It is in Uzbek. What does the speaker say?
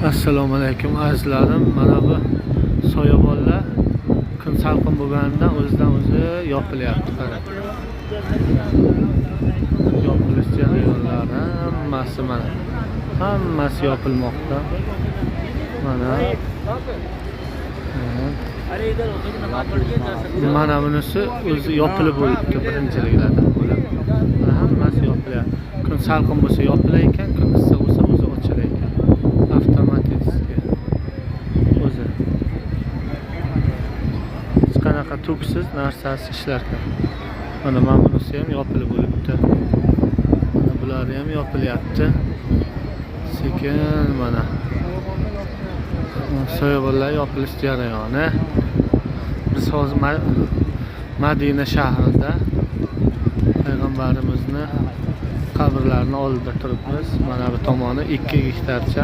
Assalomu alaykum azizlarim. Mana bu soyabonlar kun salqin bo'lganidan o'zidan o'zi yopilyapti. Qarang. Yopilish jarayonlari hammasi yopilmoqda. Mana bunisi o'zi yopilib bo'libdi birinchiliklardan bo'lib. Hammasi yopilyapti. Kun salqin bo'lsa yopilar ekan, kun issiq bo'lsa o'zi ochilar ekan. Avtomatik o'zi hech qanaqa tuksiz narsasi ishlar ekan. Mana bunisi ham yopilib bo'libdi. Mana bular ham yopilyapti. Sekin mana soyabonlar yopilish jarayoni. Biz hozir Madina shahrida payg'ambarimizni qabrlarini oldida turibmiz. Mana bu tomoni 2 gektarcha